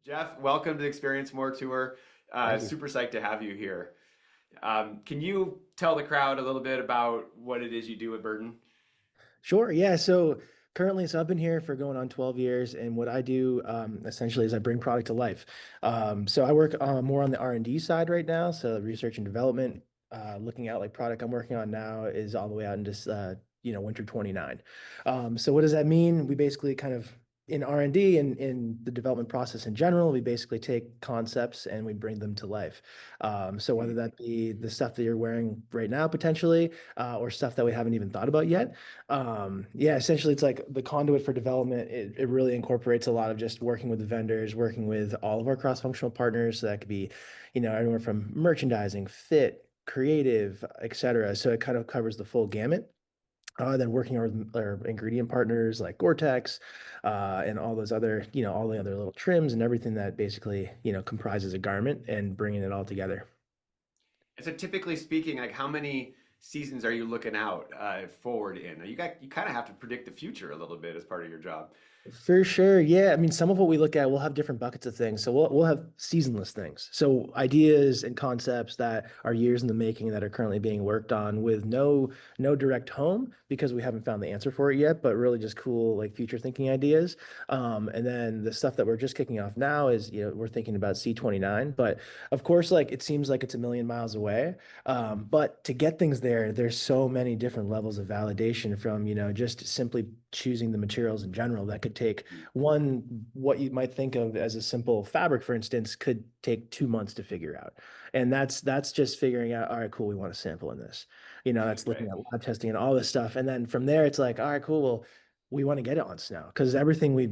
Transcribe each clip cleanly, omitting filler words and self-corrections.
Jeff, welcome to the ExperienceMore tour. Thank you. Super psyched to have you here. Can you tell the crowd a little bit about what it is you do at Burton? Sure. Yeah. So currently, I've been here for going on 12 years, and what I do essentially is I bring product to life. So I work more on the R&D side right now, so research and development. Looking at like product I'm working on now is all the way out into winter 29. So what does that mean? We basically kind of in R&D and in the development process in general, we basically take concepts and we bring them to life. So whether Hmm. that be the stuff that you're wearing right now potentially, or stuff that we haven't even thought about yet. Yeah, essentially it's like the conduit for development. It really incorporates a lot of just working with the vendors, working with all of our cross-functional partners. So that could be, everywhere from merchandising, fit, creative, etc. So it kind of covers the full gamut. Then working with our ingredient partners like GORE-TEX, and all those other, all the other little trims and everything that basically, comprises a garment and bringing it all together. And so, typically speaking, like how many seasons are you looking out forward in? You kind of have to predict the future a little bit as part of your job. For sure. Yeah. I mean, some of what we look at, we'll have different buckets of things. So we'll have seasonless things. So ideas and concepts that are years in the making that are currently being worked on with no direct home because we haven't found the answer for it yet, but really just cool like future thinking ideas. And then the stuff that we're just kicking off now is, we're thinking about C29, but of course, like it seems like it's a million miles away. But to get things there, there's so many different levels of validation from, just simply choosing the materials in general that could take one, what you might think of as a simple fabric, for instance, could take 2 months to figure out. And that's just figuring out, all right, cool, we want to sample in this. That's looking Right. at lab testing and all this stuff. And then from there, it's like, all right, cool, well, we want to get it on snow because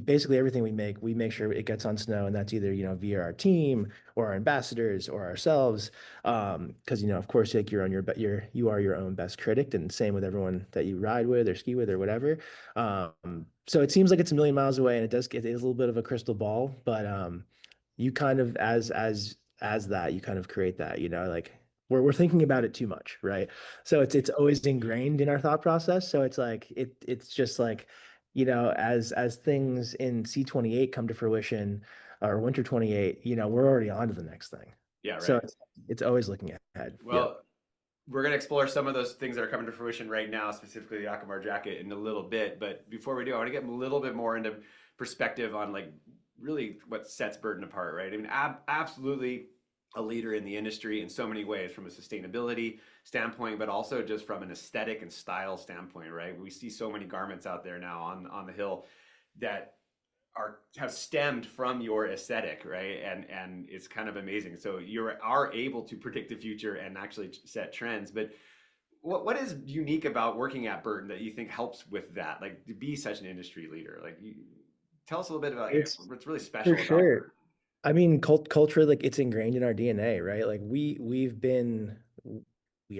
basically everything we make sure it gets on snow, and that's either, via our team or our ambassadors or ourselves. Because of course, like you are your own best critic, and same with everyone that you ride with or ski with or whatever. So it seems like it's a million miles away, and it is a little bit of a crystal ball, but you kind of as that you kind of create that, like we're thinking about it too much, right? So it's always ingrained in our thought process. So it's like it's just like, as things in C28 come to fruition or winter 28, we're already on to the next thing. Yeah, So right. it's always looking ahead. Yep. Well, we're going to explore some of those things that are coming to fruition right now, specifically the Akamar jacket, in a little bit. But before we do, I want to get a little bit more into perspective on like really what sets Burton apart, right? I mean, absolutely a leader in the industry in so many ways, from a sustainability standpoint, but also just from an aesthetic and style standpoint, right? We see so many garments out there now on the hill that have stemmed from your aesthetic, right? And it's kind of amazing. So you are able to predict the future and actually set trends. But what is unique about working at Burton that you think helps with that? Like to be such an industry leader? Tell us a little bit about It's what's really for special about sure. Burton. I mean, culture, like it's ingrained in our DNA, right? Like we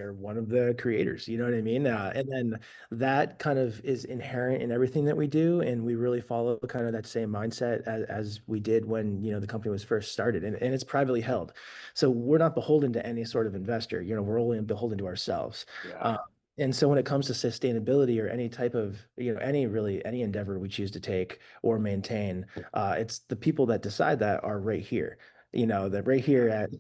are one of the creators, you know what I mean? Yeah. And then that kind of is inherent in everything that we do, and we really follow kind of that same mindset as we did when, the company was first started, and it's privately held. So we're not beholden to any sort of investor, we're only beholden to ourselves. Yeah. Uh, and so when it comes to sustainability or any type of, any endeavor we choose to take or maintain, it's the people that decide that are right here. That right Yeah. here at,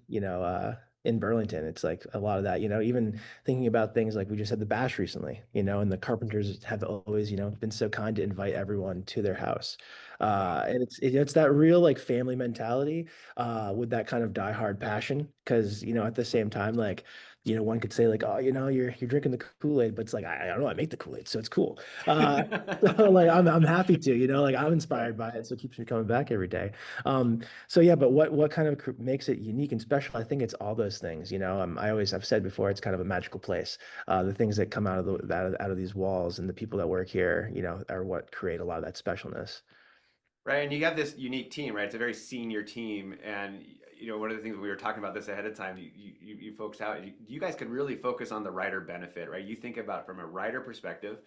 in Burlington, it's like a lot of that, even thinking about things like we just had the bash recently, and the carpenters have always, been so kind to invite everyone to their house. Wow. And it's that real like family mentality, with that kind of diehard passion. Cause, at the same time, like, one could say like, oh, you're drinking the Kool-Aid, but it's like, I don't know, I make the Kool-Aid, so it's cool. Uh, so like I'm happy to, like I'm Right. inspired by it, so it keeps me coming back every day. So yeah, but what kind of makes it unique and special? I think it's all those things. I've said before, it's kind of a magical place. The things that come out of these walls and the people that work here, are what create a lot of that specialness. Right, and you have this unique team, right? It's a very senior team, and one of the things we were talking about this ahead of time. You folks out, you guys can really focus on the rider benefit, right? You think about it from a rider perspective,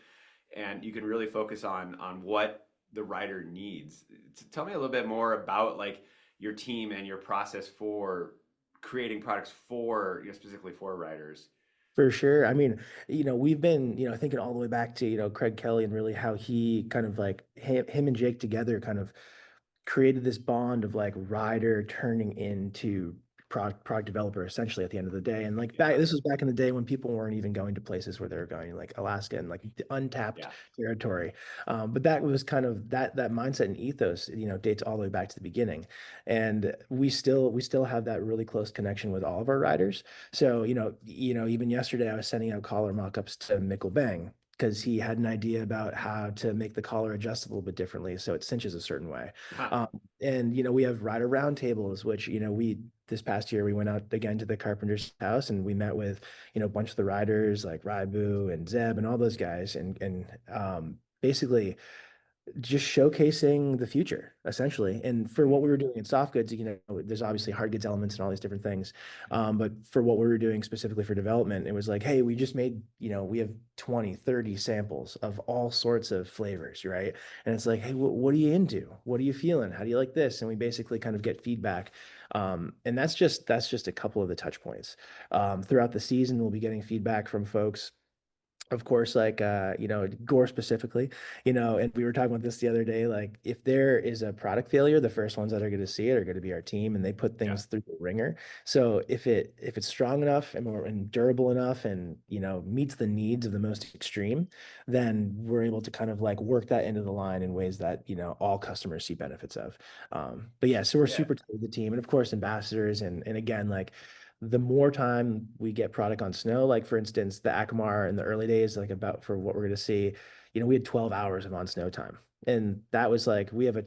and you can really focus on what the rider needs. Tell me a little bit more about like your team and your process for creating products for, specifically for riders. For sure. I mean, we've been, thinking all the way back to, Craig Kelly and really how he kind of like him and Jake together kind of created this bond of like rider turning into product developer essentially at the end of the day. And like back, Yeah. this was back in the day when people weren't even going to places where they were going, like Alaska and like the untapped Yeah. territory. But that was kind of that mindset and ethos, dates all the way back to the beginning. And we still have that really close connection with all of our riders. So, even yesterday I was sending out collar mock-ups to Mikkel Bang because he had an idea about how to make the collar adjust a little bit differently so it cinches a certain way. Huh. And we have rider roundtables, which we this past year we went out again to the carpenter's house and we met with a bunch of the riders like Raibu and Zeb and all those guys and basically just showcasing the future essentially. And for what we were doing in soft goods, there's obviously hard goods elements and all these different things. But for what we were doing specifically for development, it was like, hey, we just made, we have 20, 30 samples of all sorts of flavors, right? And it's like, hey, what are you into? What are you feeling? How do you like this? And we basically kind of get feedback. And that's just a couple of the touch points. Throughout the season, we'll be getting feedback from folks, of course, like Gore specifically, and we were talking about this the other day. Like, if there is a product failure, the first ones that are going to see it are going to be our team, and they put Yeah. things through the ringer. So if it's strong enough and durable enough, and meets the needs of the most extreme, then we're able to kind of like work that into the line in ways that all customers see benefits of. But yeah, so we're Yeah. super tight with the team, and of course ambassadors, and again, like the more time we get product on snow, like for instance, the Akamar in the early days, like about for what we're going to see, we had 12 hours of on snow time. And that was like, we have a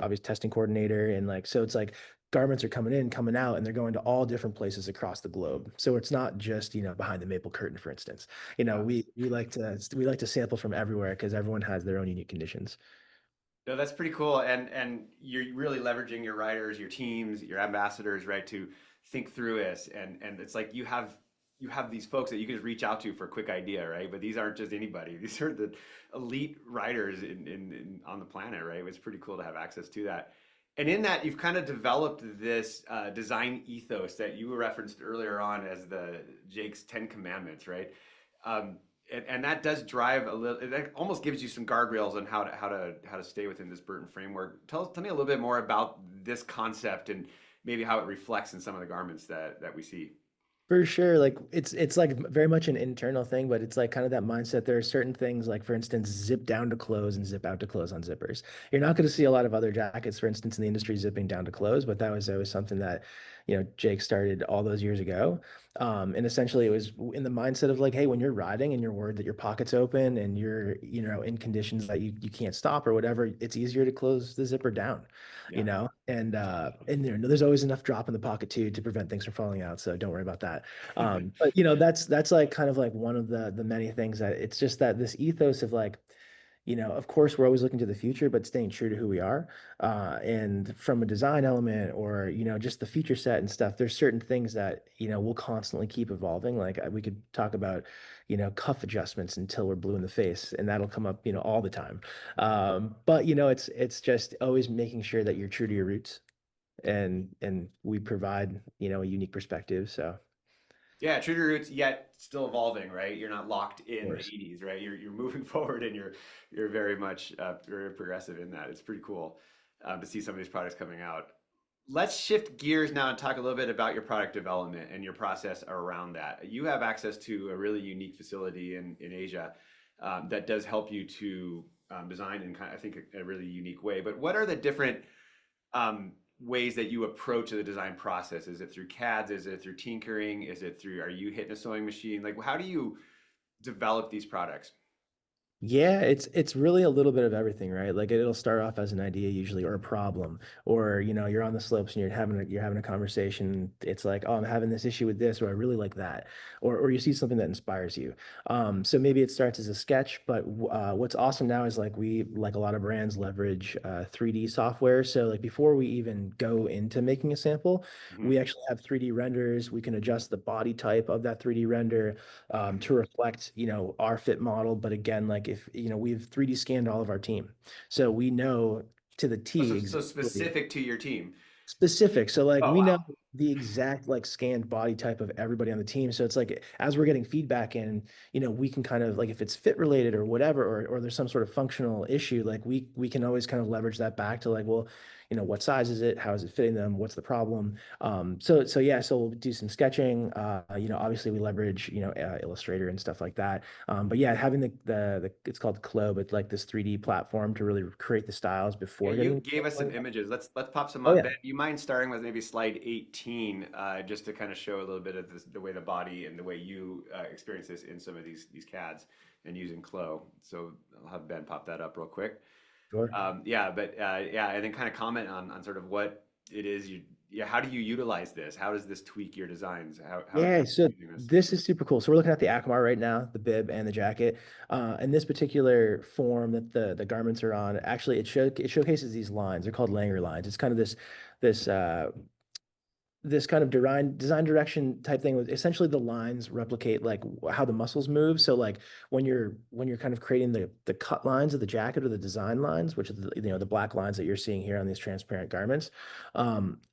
obvious testing coordinator. And like, so it's like garments are coming in, coming out, and they're going to all different places across the globe. So it's not just, behind the maple curtain, for instance. Yeah. We like to sample from everywhere because everyone has their own unique conditions. No, that's pretty cool. And you're really leveraging your writers, your teams, your ambassadors, right, to think through this. And it's like you have these folks that you can just reach out to for a quick idea, right? But these aren't just anybody. These are the elite writers on the planet, right? It's pretty cool to have access to that. And in that, you've kind of developed this design ethos that you referenced earlier on as the Jake's Ten Commandments, right? Um, and that does drive a little. That almost gives you some guardrails on how to stay within this Burton framework. Tell me a little bit more about this concept and maybe how it reflects in some of the garments that we see. For sure. Like it's like very much an internal thing, but it's like kind of that mindset. There are certain things like, for instance, zip down to close and zip out to close on zippers. You're not going to see a lot of other jackets, for instance, in the industry zipping down to close, but that was always something that, Jake started all those years ago. And essentially it was in the mindset of like, hey, when you're riding and you're worried that your pocket's open and you're, in conditions that you can't stop or whatever, it's easier to close the zipper down, Yeah. and there's always enough drop in the pocket too to prevent things from falling out. So don't worry about that. But that's like kind of like one of the many things that it's just that this ethos of like, of course we're always looking to the future, but staying true to who we are. And from a design element or, just the feature set and stuff, there's certain things that, we'll constantly keep evolving. Like we could talk about, cuff adjustments until we're blue in the face, and that'll come up, all the time. But it's just always making sure that you're true to your roots and we provide, a unique perspective. So of Yeah, true to your roots, yet still evolving, right? You're not locked in the course. 80s, right? You're moving forward and you're very much very progressive in that. It's pretty cool to see some of these products coming out. Let's shift gears now and talk a little bit about your product development and your process around that. You have access to a really unique facility in Asia that does help you to design in kind of, I think, a really unique way. But what are the different ways that you approach the design process? Is it through CADs? Is it through tinkering? Are you hitting a sewing machine? Like, how do you develop these products? Yeah, it's really a little bit of everything, right? Like it'll start off as an idea usually or a problem, or you're on the slopes and you're having a conversation. It's like, oh, I'm having this issue with this, or I really like that, or you see something that inspires you. So maybe it starts as a sketch, but what's awesome now is like we like a lot of brands leverage 3D software. So like before we even go into making a sample, we Mhm. actually have 3D renders. We can adjust the body type of that 3D render to reflect, our fit model. But again, like if, we've 3D scanned all of our team. So we know to the Oh, T so exactly specific to your team. specific. So like Oh, we know wow. the exact like scanned body type of everybody on the team. So it's like as we're getting feedback in, we can kind of like if it's fit related or whatever, or there's some sort of functional issue, like we can always kind of leverage that back to like, well, what size is it? How is it fitting them? What's the problem? So yeah, so we'll do some sketching. Obviously we leverage, Illustrator and stuff like that. But yeah, having the it's called Clo, but like this 3D platform to really create the styles Yeah, before you getting. gave us some images. Let's pop some Oh up. yeah. Ben, you mind starting with maybe slide 18, just to kind of show a little bit of the way the body and the way you experience this in some of these CADs and using Clo. So I'll have Ben pop that up real quick. Sure. Yeah, but yeah, and then kind of comment on sort of what it is yeah, how do you utilize this? How does this tweak your designs? How are Yeah, you so using this? this is super cool. So we're looking at the Akamar right now, the bib and the jacket. And this particular form that the garments are on, actually it showcases these lines. They're called Langer lines. It's kind of this kind of design direction type thing with essentially the lines replicate like how the muscles move. So like when you're kind of creating the cut lines of the jacket or the design lines, which are the black lines that you're seeing here on these transparent garments,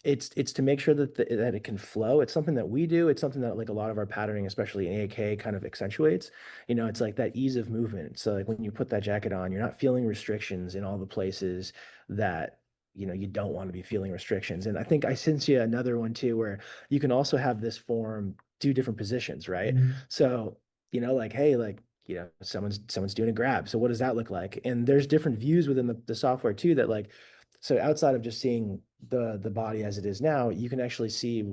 it's to make sure that it can flow. It's something that we do. It's something that like a lot of our patterning, especially in AAK, kind of accentuates. It's like that ease of movement. So like when you put that jacket on, you're not feeling restrictions in all the places that you don't want to be feeling restrictions. And I think I sent you another one too, where you can also have this form do different positions, right? So, like, hey, like, someone's doing a grab. So what does that look like? And there's different views within the software too that like, so outside of just seeing the body as it is now, you can actually see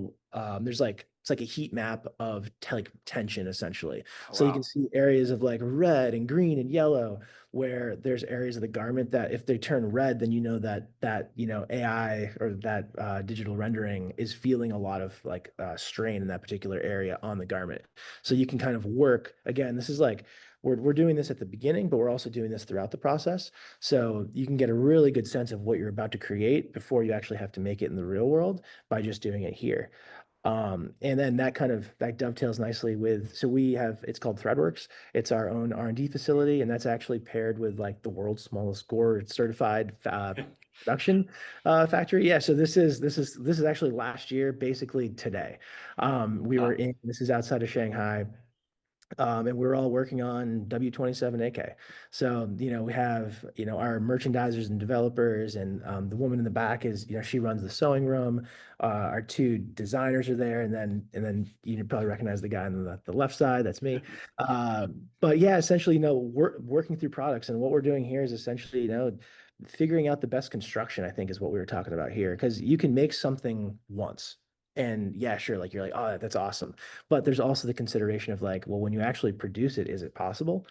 there's like it's like a heat map of like tension essentially. Oh, So you can wow. see areas of like red and green and yellow where there's areas of the garment that if they turn red, then that AI or that digital rendering is feeling a lot of like strain in that particular area on the garment. So you can kind of work again. This is like we're doing this at the beginning, but we're also doing this throughout the process. So you can get a really good sense of what you're about to create before you actually have to make it in the real world by just doing it here. And then that dovetails nicely with, so we have, it's called ThreadWorks. It's our own R&D facility, and that's actually paired with like the world's smallest GORE certified production factory. Yeah, so this is actually last year, basically today. Wow. This is outside of Shanghai. And we're all working on W27 AK. So, we have, our merchandisers and developers, and the woman in the back is, she runs the sewing room. Our two designers are there, and then you probably recognize the guy on the left side. That's me. But yeah, essentially, we're working through products, and what we're doing here is essentially, figuring out the best construction, I think, is what we were talking about here, because you can make something once. And yeah, sure, like you're like, oh, that's awesome. But there's also the consideration of like, well, when you actually produce it, is it possible?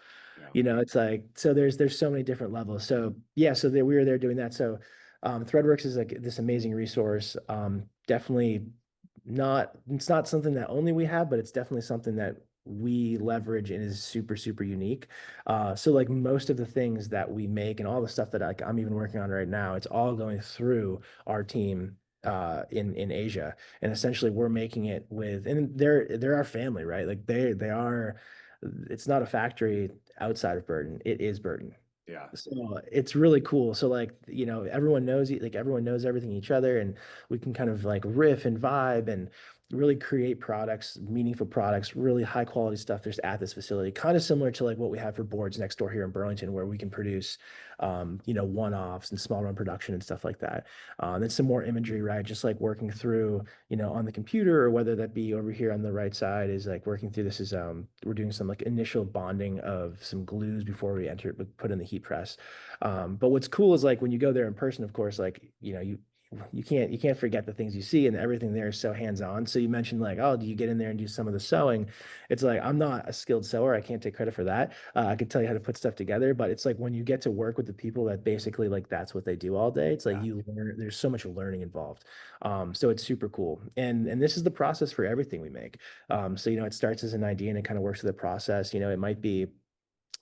Yeah. It's like, so there's so many different levels. So yeah, so we were there doing that. So ThreadWorks is like this amazing resource. Definitely it's not something that only we have, but it's definitely something that we leverage and is super, super unique. So like most of the things that we make and all the stuff that I'm even working on right now, it's all going through our team in Asia. And essentially we're making it with, and they're our family, right? Like they are, it's not a factory outside of Burton. It is Burton. Yeah. So it's really cool. So like, everyone knows, like everyone knows everything each other, and we can kind of like riff and vibe and really create products, meaningful products, really high quality stuff just at this facility. Kind of similar to like what we have for boards next door here in Burlington, where we can produce, one-offs and small run production and stuff like that. Then some more imagery, right? Just like working through, on the computer, or whether that be over here on the right side is like working through this is we're doing some like initial bonding of some glues before we put in the heat press. But what's cool is like when you go there in person, of course, like, you can't forget the things you see, and everything there is so hands-on. So you mentioned like, oh, do you get in there and do some of the sewing? It's like I'm not a skilled sewer. I can't take credit for that. I could tell you how to put stuff together, but it's like when you get to work with the people that basically like that's what they do all day. It's like Yeah. you learn. There's so much learning involved. So it's super cool. And this is the process for everything we make. So it starts as an idea and it kind of works through the process. It might be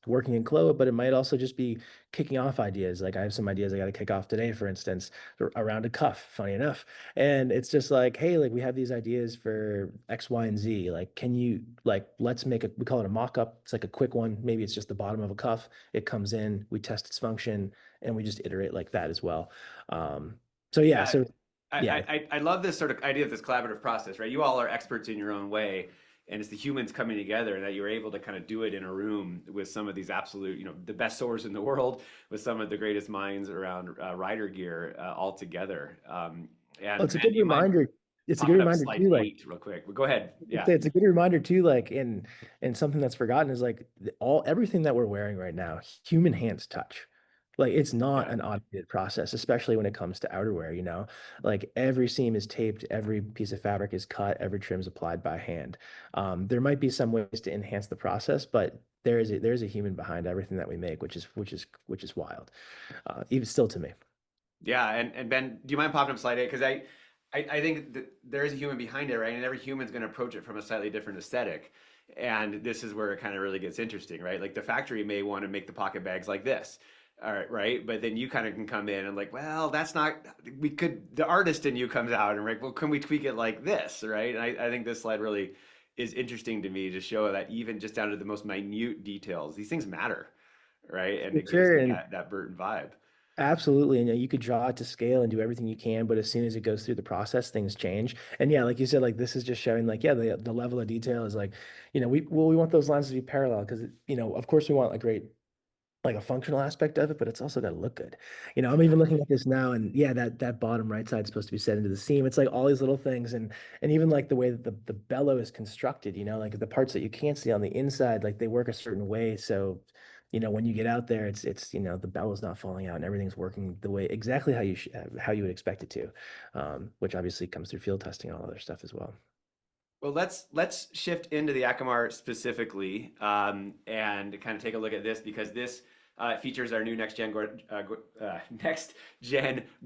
working in Clo, but it might also just be kicking off ideas. Like I have some ideas I got to kick off today, for instance, around a cuff, funny enough. And it's just like, hey, like we have these ideas for X, Y, and Z. Like, can you like let's make we call it a mock-up. It's like a quick one. Maybe it's just the bottom of a cuff. It comes in, we test its function, and we just iterate like that as well. So yeah, Yeah. so Yeah, I love this sort of idea of this collaborative process, right? You all are experts in your own way, and it's the humans coming together, and that you're able to kind of do it in a room with some of these absolute, the best swords in the world, with some of the greatest minds around rider gear all together. well, And it's a Ben, good do you mind reminder. It's a good popping up reminder slide too. Like 8 real quick? Go ahead. Yeah. it's a good reminder too. Like and something that's forgotten is like everything that we're wearing right now, human hands touch. Like it's not Yeah. an automated process, especially when it comes to outerwear. Like every seam is taped, every piece of fabric is cut, every trim is applied by hand. There might be some ways to enhance the process, but there's a human behind everything that we make, which is wild, even still to me. Yeah, and Ben, do you mind popping up slide 8? Because I think that there is a human behind it, right? And every human's going to approach it from a slightly different aesthetic. And this is where it kind of really gets interesting, right? Like the factory may want to make the pocket bags like this, all right, right? But then you kind of can come in and like, well, that's not, we could, the artist in you comes out and like, well, can we tweak it like this, right? And I think this slide really is interesting to me to show that even just down to the most minute details, these things matter, right? And For it gives sure. it And that Burton vibe. absolutely. And you could draw it to scale and do everything you can, but as soon as it goes through the process, things change. And yeah, like you said, like this is just showing like, yeah, the level of detail is like, we want those lines to be parallel because, of course we want a great, like a functional aspect of it, but it's also got to look good. I'm even looking at this now and yeah, that bottom right side is supposed to be set into the seam. It's like all these little things and even like the way that the bellow is constructed, like the parts that you can't see on the inside, like they work a certain way. So, when you get out there, it's the bellow's not falling out and everything's working the way exactly how you would expect it to, which obviously comes through field testing and all other stuff as well. Well, let's shift into the Akamar specifically, and kind of take a look at this because this features our new next gen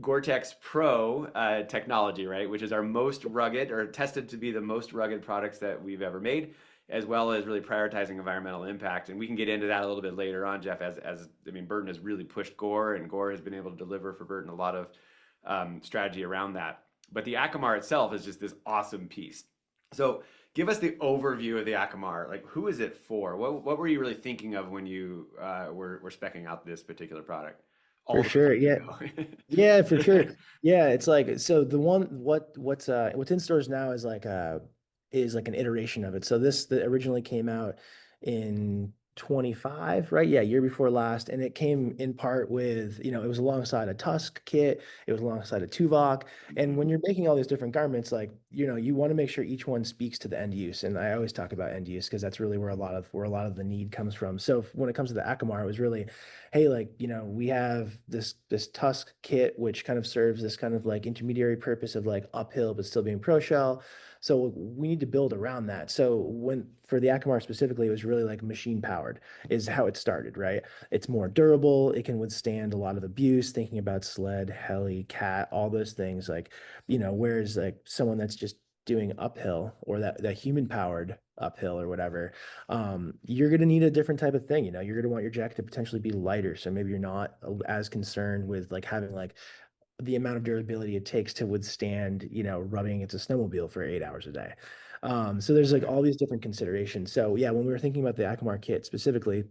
Gore-Tex Pro technology, right? Which is our most rugged, or tested to be the most rugged products that we've ever made, as well as really prioritizing environmental impact. And we can get into that a little bit later on, Jeff. As I mean, Burton has really pushed Gore, and Gore has been able to deliver for Burton a lot of strategy around that. But the Akamar itself is just this awesome piece. So give us the overview of the Akamar. Like, who is it for? What were you really thinking of when you were specking out this particular product all For the way sure. back Yeah. Yeah, for ago? sure. Yeah, it's like so the one what's in stores now is like an iteration of it. So this that originally came out in 25, right? Yeah, year before last. And it came in part with, it was alongside a Tusk kit, it was alongside a Tuvok. And when Mhm. you're making all these different garments, like, you want to make sure each one speaks to the end use. And I always talk about end use because that's really where a lot of the need comes from. So when it comes to the Akamar, it was really hey, like, we have this Tusk kit, which kind of serves this kind of like intermediary purpose of like uphill, but still being pro shell. So we need to build around that. So when for the Akamar specifically, it was really like machine powered is how it started, right? It's more durable. It can withstand a lot of abuse, thinking about sled, heli, cat, all those things. Like, whereas like someone that's just doing uphill or that human powered uphill or whatever, you're going to need a different type of thing. You're going to want your jacket to potentially be lighter. So maybe you're not as concerned with like having like the amount of durability it takes to withstand, rubbing against a snowmobile for 8 hours a day. So there's like all these different considerations. So yeah, when we were thinking about the Akamar kit specifically,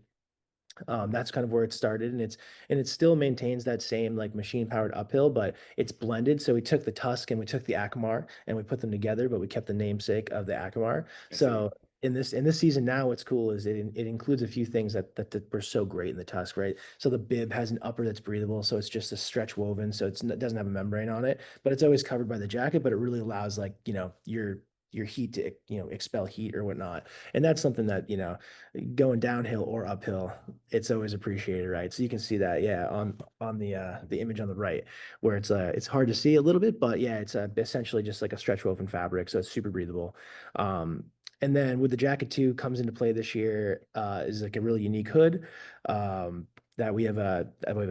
that's kind of where it started, and it still maintains that same like machine powered uphill, but it's blended. So we took the Tusk and we took the Akamar and we put them together, but we kept the namesake of the Akamar. I see. So in this season now, what's cool is it includes a few things that were so great in the Tusk, right? So the bib has an upper that's breathable, so it's just a stretch woven, so it doesn't have a membrane on it, but it's always covered by the jacket, but it really allows like your heat to expel heat or whatnot, and that's something that going downhill or uphill, it's always appreciated, right? So you can see that, yeah, on the image on the right, where it's hard to see a little bit, but yeah, it's essentially just like a stretch woven fabric, so it's super breathable. And then with the jacket too comes into play this year is like a really unique hood. That we have a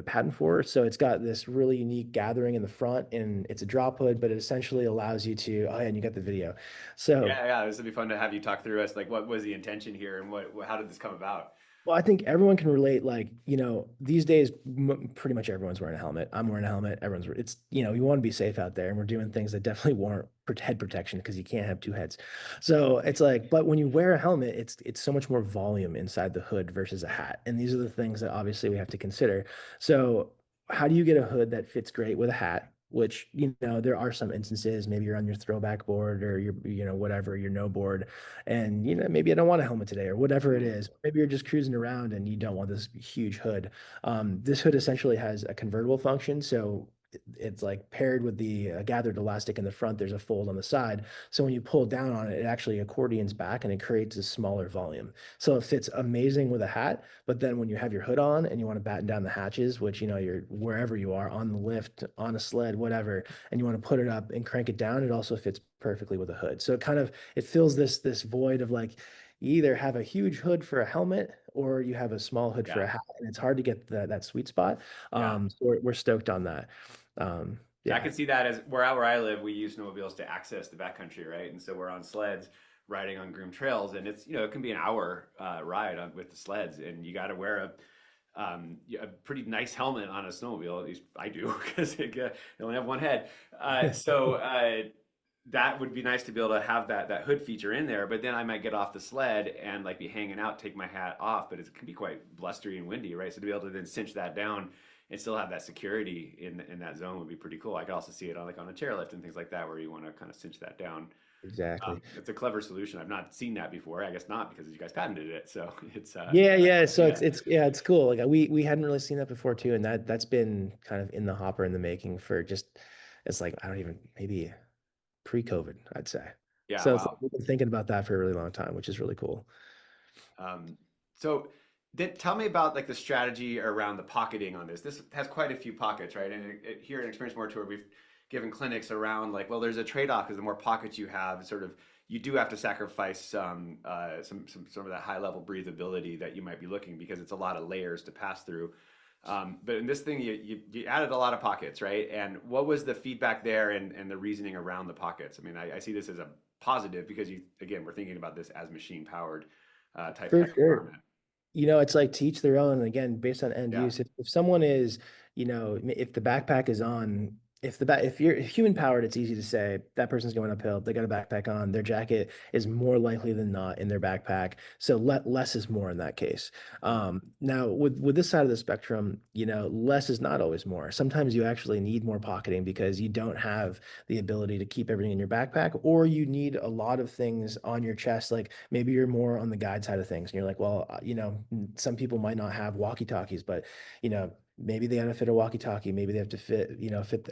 patent for. So it's got this really unique gathering in the front, and it's a drop hood, but it essentially allows you to. Oh, yeah, and you got the video. So Yeah, yeah. This would be fun to have you talk through us. Like, what was the intention here, and how did this come about? well, I think everyone can relate. Like, these days, pretty much everyone's wearing a helmet. I'm wearing a helmet. You want to be safe out there, and we're doing things that definitely warrant head protection because you can't have two heads. So it's like, but when you wear a helmet, it's so much more volume inside the hood versus a hat. And these are the things that obviously we have to consider. So, how do you get a hood that fits great with a hat? which, there are some instances, maybe you're on your throwback board or whatever, your no board, and, maybe I don't want a helmet today or whatever it Mhm. is. Maybe you're just cruising around and you don't want this huge hood. This hood essentially has a convertible function. So it's like paired with the gathered elastic in the front, there's a fold on the side. So when you pull down on it, it actually accordions back and it creates a smaller volume. So it fits amazing with a hat. But then when you have your hood on and you want to batten down the hatches, which, you're wherever you are on the lift, on a sled, whatever, and you want to put it up and crank it down, it also fits perfectly with a hood. So it fills this void of like, you either have a huge hood for a helmet or you have a small hood for Yeah. a hat, and it's hard to get that sweet spot. Yeah. So we're stoked on that. Yeah, I Yeah, can see that as where I live, we use snowmobiles to access the backcountry, right? And so we're on sleds riding on groomed trails, and it's it can be an hour ride with the sleds, and you got to wear a pretty nice helmet on a snowmobile. At least I do because they only have one head. That would be nice to be able to have that hood feature in there. But then I might get off the sled and like be hanging out, take my hat off, but it can be quite blustery and windy, right? So to be able to then cinch that down and still have that security in that zone would be pretty cool. I could also see it on like on a chairlift and things like that where you want to kind of cinch that down. exactly. It's a clever solution. I've not seen that before. I guess not because you guys patented it. So it's Yeah, yeah. So yeah, it's cool. Like we hadn't really seen that before too, and that's been kind of in the hopper in the making for just it's like I don't even maybe pre-COVID, I'd say. yeah. So it's like Wow. we've been thinking about that for a really long time, which is really cool. Um, so then tell me about like the strategy around the pocketing on this. This has quite a few pockets, right? And here at Experience More Tour, we've given clinics around like, well, there's a trade-off because the more pockets you have, sort of, you do have to sacrifice some of that high-level breathability that you might be looking because it's a lot of layers to pass through. But in this thing, you added a lot of pockets, right? And what was the feedback there and the reasoning around the pockets? I mean, I see this as a positive because again, we're thinking about this as machine powered For type sure. environment. It's like to each their own. And again, based on end Yeah. use. If someone is, if the backpack is on, if you're human powered, it's easy to say that person's going uphill. They got a backpack on. Their jacket is more likely than not in their backpack. So less is more in that case. Now with this side of the spectrum, less is not always more. Sometimes you actually need more pocketing because you don't have the ability to keep everything in your backpack, or you need a lot of things on your chest. Like maybe you're more on the guide side of things, and you're like, well, some people might not have walkie-talkies, but maybe they have to fit a walkie-talkie, maybe they have to fit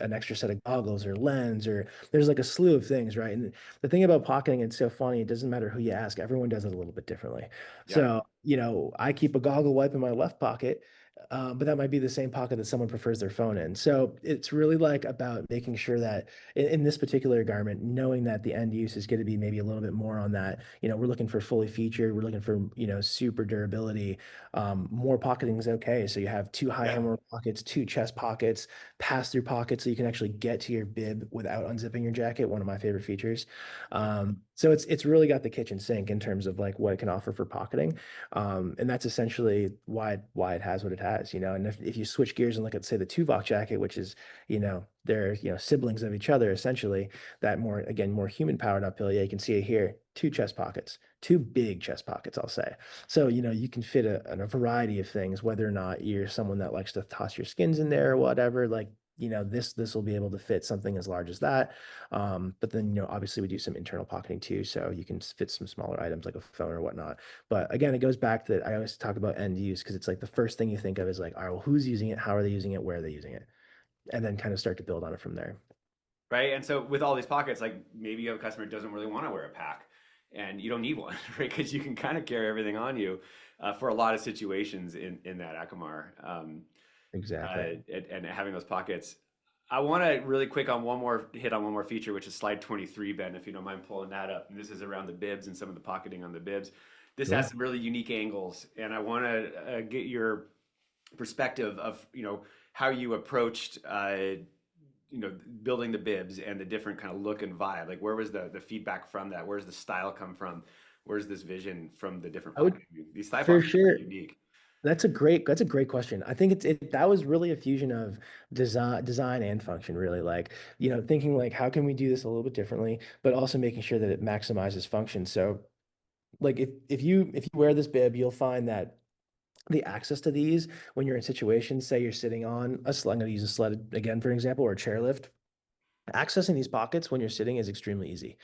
an extra set of goggles or lens, or there's like a slew of things, right? And the thing about pocketing, it's so funny, it doesn't matter who you ask, everyone does it a little bit differently. Yeah. So, I keep a goggle wipe in my left pocket, but that might be the same pocket that someone prefers their phone in. So it's really like about making sure that in this particular garment, knowing that the end use is going to be maybe a little bit more on that, we're looking for fully featured, we're looking for, super durability. More pocketing is okay. So you have two high Yeah. hammer pockets, two chest pockets, pass through pockets, so you can actually get to your bib without unzipping your jacket. One of my favorite features. So it's really got the kitchen sink in terms of like what it can offer for pocketing. And that's essentially why it has what it has, And if you switch gears and look at, say, the Tuvok jacket, which is, they're, siblings of each other, essentially, that more human powered uphill. Yeah, you can see it here. Two chest pockets, two big chest pockets, I'll say. So, you can fit a variety of things, whether or not you're someone that likes to toss your skins in there or whatever. Like, this will be able to fit something as large as that. But then, obviously we do some internal pocketing too. So you can fit some smaller items like a phone or whatnot. But again, it goes back to I always talk about end use because it's like the first thing you think of is like, all right, well, who's using it? How are they using it? Where are they using it? And then kind of start to build on it from there. Right. And so with all these pockets, like maybe you have a customer who doesn't really want to wear a pack and you don't need one, right? Because you can kind of carry everything on you for a lot of situations in that Akamar. Exactly. And having those pockets. I want to really quick on one more feature, which is slide 23, Ben, if you don't mind pulling that up. And this is around the bibs and some of the pocketing on the bibs. This Yeah. has some really unique angles, and I want to get your perspective of how you approached building the bibs and the different kind of look and vibe. Like where was the feedback from that? Where's the style come from? Where's this vision from the different I would pocketing? These thigh for pockets are sure. pretty unique. That's a great question. I think that was really a fusion of design and function, really. Like, thinking like, how can we do this a little bit differently, but also making sure that it maximizes function. So like if you wear this bib, you'll find that the access to these when you're in situations, say you're sitting on a sled, I'm going to use a sled again, for example, or a chairlift. accessing these pockets when you're sitting is extremely easy.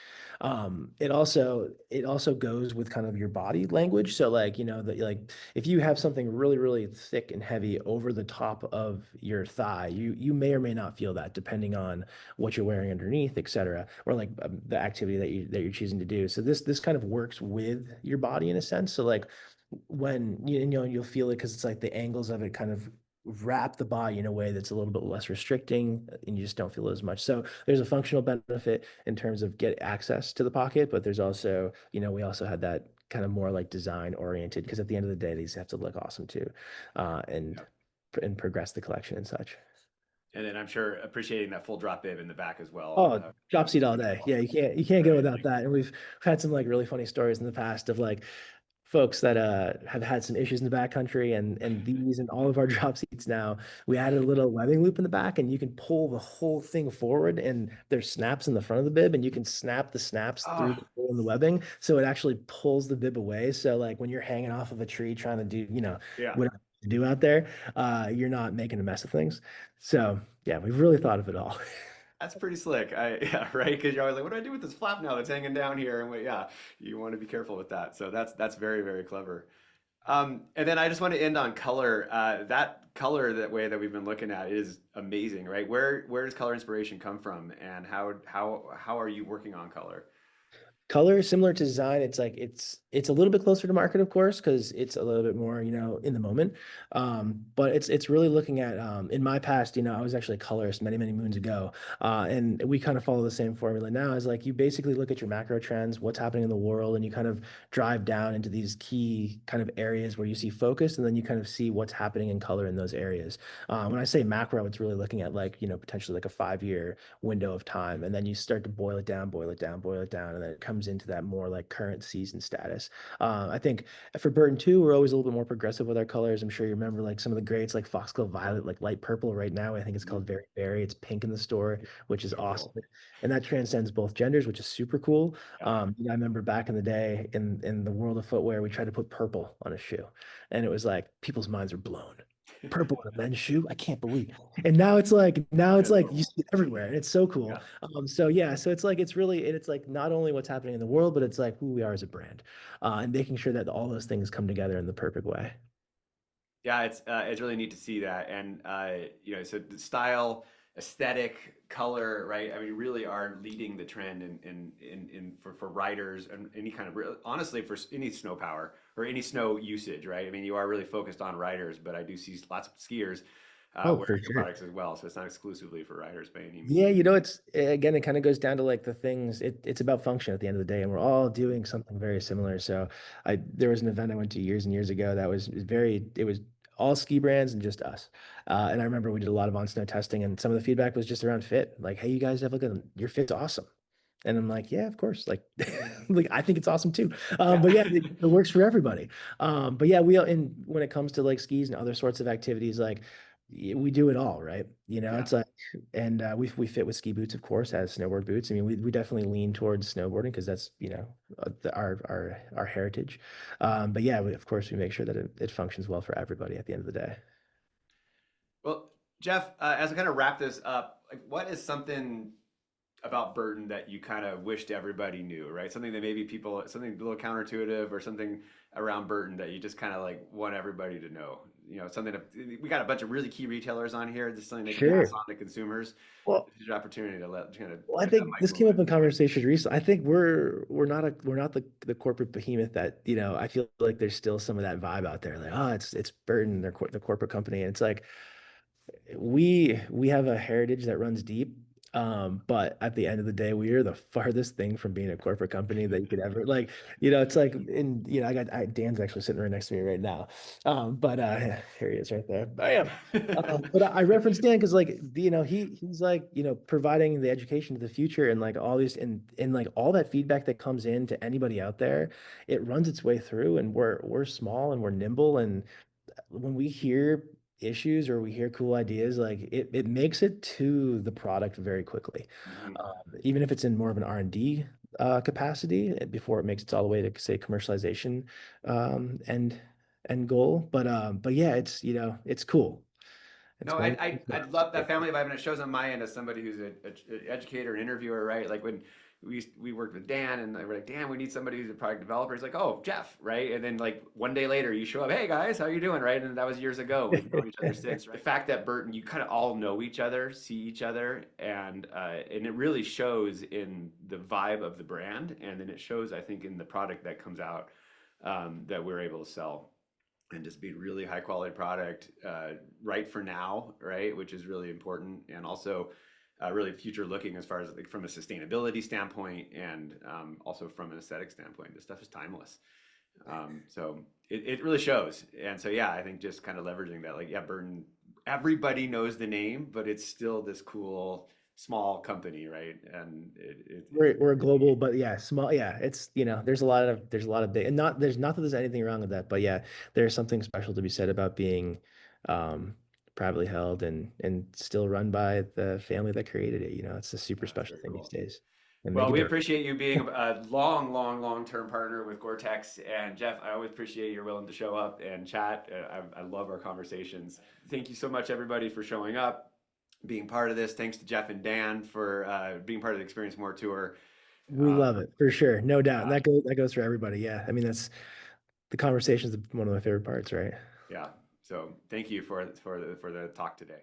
It also goes with kind of your body language. So like, that like if you have something really, really thick and heavy over the top of your thigh, you may or may not feel that depending on what you're wearing underneath, et cetera, or like the activity that you're choosing to do. So this kind of works with your body in a sense. So like when you'll feel it because it's like the angles of it kind of wrap the body in a way that's a little bit less restricting and you just don't feel it as much. So there's a functional benefit in terms of get access to the pocket, but there's also, we also had that kind of more like design oriented because at the end of the day, these have to look awesome too, uh, and Yep. and progress the collection and such. And then I'm sure appreciating that full drop bib in the back as well. Oh, drop seat all day. Yeah, you can't go Right. without that. And we've had some like really funny stories in the past of like folks that have had some issues in the back country and these and all of our drop seats now, we added a little webbing loop in the back and you can pull the whole thing forward and there's snaps in the front of the bib and you can snap the snaps through Oh, the hole in the webbing. So it actually pulls the bib away. So like when you're hanging off of a tree trying to do, yeah. whatever you do out there, you're not making a mess of things. So yeah, we've really thought of it all. That's pretty slick. Yeah, right. Because you're always like, what do I do with this flap now that's hanging down here? And wait, yeah, you want to be careful with that. So that's very, very clever. And then I just want to end on color. That color that way that we've been looking at is amazing, right? Where does color inspiration come from, and how are you working on color? Color similar to design. It's like it's a little bit closer to market, of course, because it's a little bit more, in the moment. But it's really looking at in my past, I was actually a colorist many, many moons ago. And we kind of follow the same formula now is like you basically look at your macro trends, what's happening in the world, and you kind of drive down into these key kind of areas where you see focus, and then you kind of see what's happening in color in those areas. When I say macro, it's really looking at like, potentially like a 5 year window of time. And then you start to boil it down, boil it down, boil it down, and then it comes into that more like current season status. I think for Burton too, we're always a little bit more progressive with our colors. I'm sure you remember like some of the greats like Foxglove Violet, like light purple right now. I think it's called Mhm. Very Berry. It's pink in the store, which is So cool. awesome. And that transcends both genders, which is super cool. Yeah. I remember back in the day in the world of footwear, we tried to put purple on a shoe. And it was like people's minds were blown. Purple on a men's shoe? I can't believe. And now It it's is like you adorable. see it everywhere and it's so cool. Yeah. So yeah, so it's like it's really it's like not only what's happening in the world, but it's like who we are as a brand, and making sure that all those things come together in the perfect way. Yeah, it's really neat to see that, and so the style, aesthetic, color, right? I mean, really are leading the trend in for riders and any kind of honestly for any snow power or any snow usage, right? I mean, you are really focused on riders, but I do see lots of skiers Oh, wearing for your sure. products as well, so it's not exclusively for riders by any Yeah, means. it's again, it kind of goes down to like the things. It's about function at the end of the day, and we're all doing something very similar. So, there was an event I went to years and years ago that was very. It was all ski brands and just us. And I remember we did a lot of on snow testing, and some of the feedback was just around fit. Like, hey, you guys have like your fit's awesome. And I'm like, yeah, of course. Like, like I think it's awesome too. Yeah. But yeah, it works for everybody. But yeah, and when it comes to like skis and other sorts of activities, like we do it all, right? Yeah. It's like, and we fit with ski boots, of course, as snowboard boots. I mean, we definitely lean towards snowboarding because that's our heritage. But yeah, of course, we make sure that it functions well for everybody at the end of the day. Well, Jeff, as I kind of wrap this up, like, what is something about Burton that you kind of wished everybody knew, right? Something that maybe people, something a little counterintuitive or something around Burton that you just kind of like want everybody to know. Something that we got a bunch of really key retailers on here. This is something they can pass Sure. on to consumers. Well, This is your opportunity to let kind of Well, I put that think mic this came moving. up in conversations recently. I think we're not the corporate behemoth that, I feel like there's still some of that vibe out there. Like, oh, it's Burton, the corporate company. And it's like we have a heritage that runs deep. But at the end of the day, we are the farthest thing from being a corporate company that you could ever like, it's like in, Dan's actually sitting right next to me right now. But here he is right there. Bam. But I referenced Dan because like, he's like, providing the education to the future and like all these and like all that feedback that comes in to anybody out there, it runs its way through and we're small and we're nimble and when we hear issues or we hear cool ideas, like it makes it to the product very quickly. Mhm. Even if it's in more of an R&D capacity before it makes it all the way to say commercialization and goal. But yeah, it's it's cool. It's No, going. I'd love that family vibe, and it shows on my end as somebody who's an educator, an interviewer, right? Like when we worked with Dan, and we're like, Dan, we need somebody who's a product developer. He's like, oh, Jeff, right? And then like one day later, you show up, hey guys, how you doing, right? And that was years ago. We've known each other since. Right? The fact that Burton, you kind of all know each other, see each other, and it really shows in the vibe of the brand, and then it shows, I think, in the product that comes out that we're able to sell and just be really high quality product, right for now, right, which is really important, and also really future looking as far as like from a sustainability standpoint and also from an aesthetic standpoint. This stuff is timeless. So it really shows, and so yeah, I think just kind of leveraging that, like yeah, Burton, everybody knows the name, but it's still this cool small company, right? And We're a global, but yeah, small. Yeah, it's there's a lot of big, and not that there's anything wrong with that, but yeah, there's something special to be said about being um, privately held and still run by the family that created it. It's a super that's special very thing these cool. days, and make Well, a we difference. appreciate you being a long-term partner with GORE-TEX. And Jeff, I always appreciate you're willing to show up and chat. I love our conversations. Thank you so much, everybody, for showing up, being part of this. Thanks to Jeff and Dan for being part of the Experience More tour. We Uh, love it for sure, no doubt, and yeah, that goes for everybody. Yeah, I mean that's the conversation's one of my favorite parts, right? yeah. So thank you for the talk today.